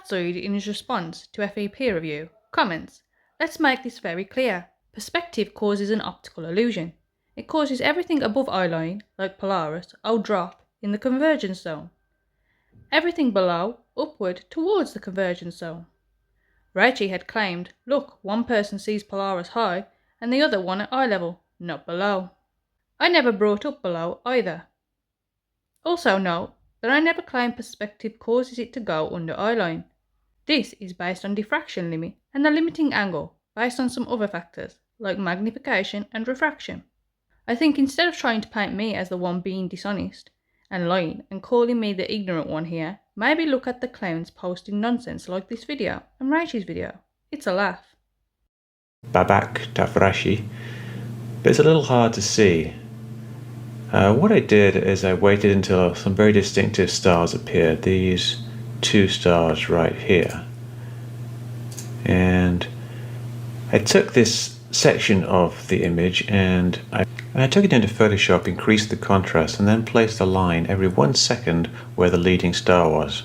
Flatzoid in his response to FE peer review comments, "Let's make this very clear. Perspective causes an optical illusion. It causes everything above eyeline, like Polaris, drop in the convergence zone. Everything below, upward towards the convergence zone." Raichi had claimed, "Look, one person sees Polaris high and the other one at eye level, not below." I never brought up below either. Also note that I never claimed perspective causes it to go under eyeline. This is based on diffraction limit and the limiting angle based on some other factors like magnification and refraction. I think instead of trying to paint me as the one being dishonest and lying and calling me the ignorant one here, maybe look at the clowns posting nonsense like this video and Raichi's video. It's a laugh. Babak Tafrashi, but it's a little hard to see. What I did is I waited until some very distinctive stars appeared, these two stars right here. And I took this section of the image and I took it into Photoshop, increased the contrast, and then placed a line every 1 second where the leading star was.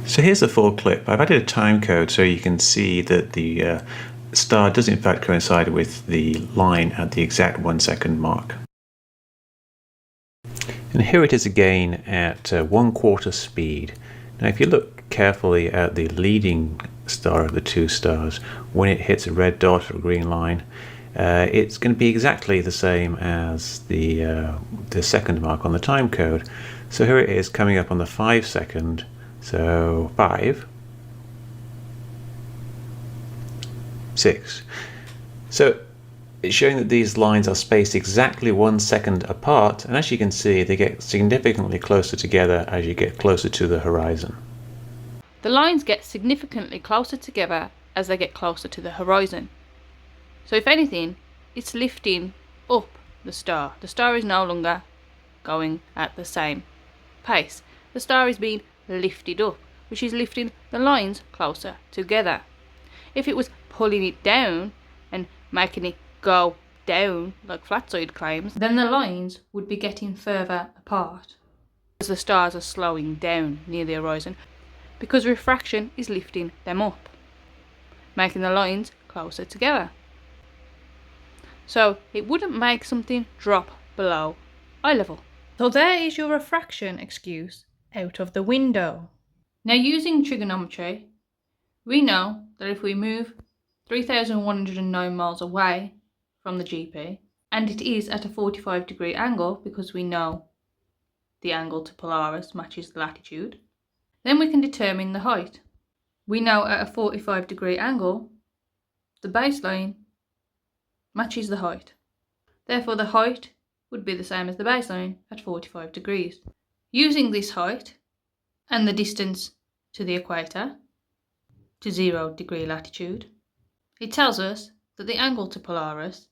So here's the full clip. I've added a time code so you can see that the star does in fact coincide with the line at the exact 1 second mark. And here it is again at 1/4 speed. Now if you look carefully at the leading star of the two stars, when it hits a red dot or a green line, it's going to be exactly the same as the second mark on the time code. So here it is coming up on the 5 second, so 5, 6. So it's showing that these lines are spaced exactly 1 second apart, and as you can see they get significantly closer together as you get closer to the horizon. The lines get significantly closer together as they get closer to the horizon. So if anything, it's lifting up the star. The star is no longer going at the same pace. The star is being lifted up, which is lifting the lines closer together. If it was pulling it down and making it go down like Flatzoid claims, then the lines would be getting further apart as the stars are slowing down near the horizon, because refraction is lifting them up, making the lines closer together. So it wouldn't make something drop below eye level. So there is your refraction excuse out of the window. Now using trigonometry, we know that if we move 3,109 miles away from the GP, and it is at a 45-degree angle because we know the angle to Polaris matches the latitude, then we can determine the height. We know at a 45-degree angle, the baseline matches the height. Therefore the height would be the same as the baseline at 45 degrees. Using this height and the distance to the equator, to 0-degree latitude, it tells us that the angle to Polaris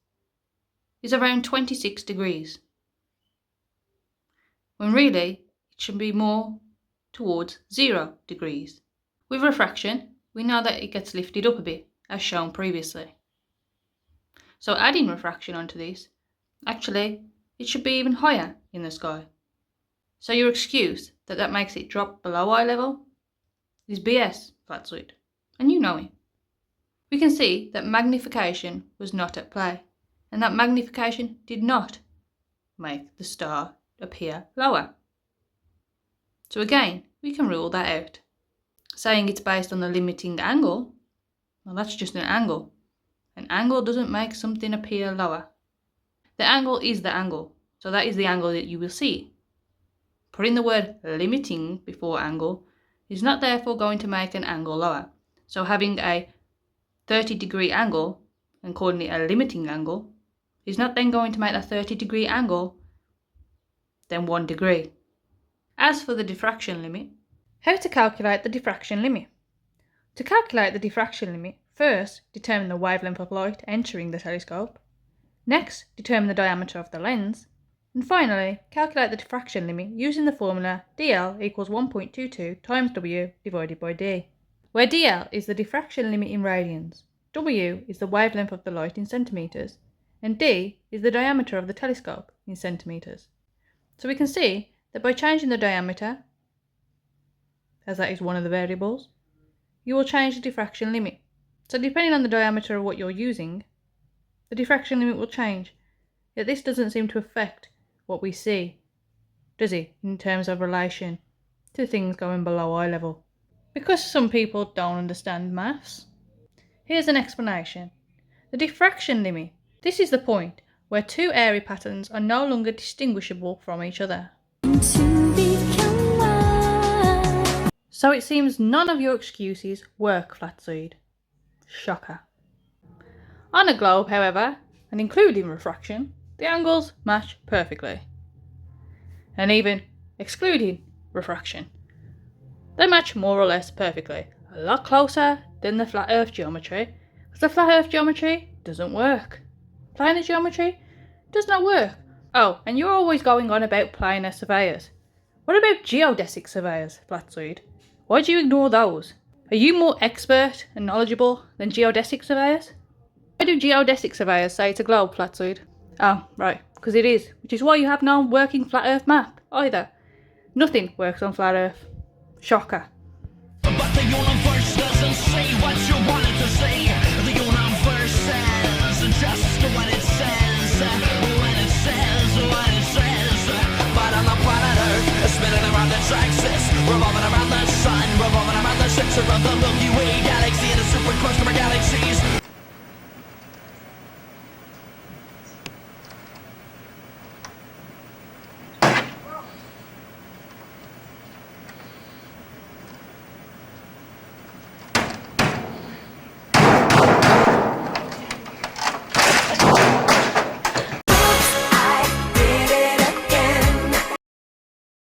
is around 26 degrees, when really it should be more towards 0 degrees. With refraction, we know that it gets lifted up a bit, as shown previously. So adding refraction onto this, actually, it should be even higher in the sky. So your excuse that makes it drop below eye level is BS, Flatzoid, and you know it. We can see that magnification was not at play, and that magnification did not make the star appear lower. So again, we can rule that out. Saying it's based on the limiting angle, well, that's just an angle. An angle doesn't make something appear lower. The angle is the angle, so that is the angle that you will see. Putting the word limiting before angle is not therefore going to make an angle lower. So having a 30-degree angle and calling it a limiting angle is not then going to make a 30-degree angle then 1 degree. As for the diffraction limit, how to calculate the diffraction limit? To calculate the diffraction limit, first determine the wavelength of light entering the telescope, next determine the diameter of the lens, and finally calculate the diffraction limit using the formula dl equals 1.22 times w divided by d, where dl is the diffraction limit in radians, w is the wavelength of the light in centimetres, and d is the diameter of the telescope in centimetres. So we can see that by changing the diameter, as that is one of the variables, you will change the diffraction limit. So depending on the diameter of what you're using, the diffraction limit will change. Yet this doesn't seem to affect what we see, does it, in terms of relation to things going below eye level? Because some people don't understand maths, here's an explanation. The diffraction limit. This is the point where two airy patterns are no longer distinguishable from each other. So it seems none of your excuses work, Flatzoid. Shocker. On a globe, however, and including refraction, the angles match perfectly. And even excluding refraction, they match more or less perfectly. A lot closer than the flat earth geometry, because the flat earth geometry doesn't work. Planar geometry does not work. Oh, and you're always going on about planar surveyors. What about geodesic surveyors, Flatzoid? Why do you ignore those? Are you more expert and knowledgeable than geodesic surveyors? Why do geodesic surveyors say it's a globe, Flatzoid? Oh, right, because it is, which is why you have no working flat earth map either. Nothing works on flat earth. Shocker. But the universe doesn't say what you want it to say. The universe says just what it says, when it says what it says. But on the planet Earth, spinning around its axis, revolving around the sun, revolving around the center of the Milky Way galaxy, and the super close to our galaxies.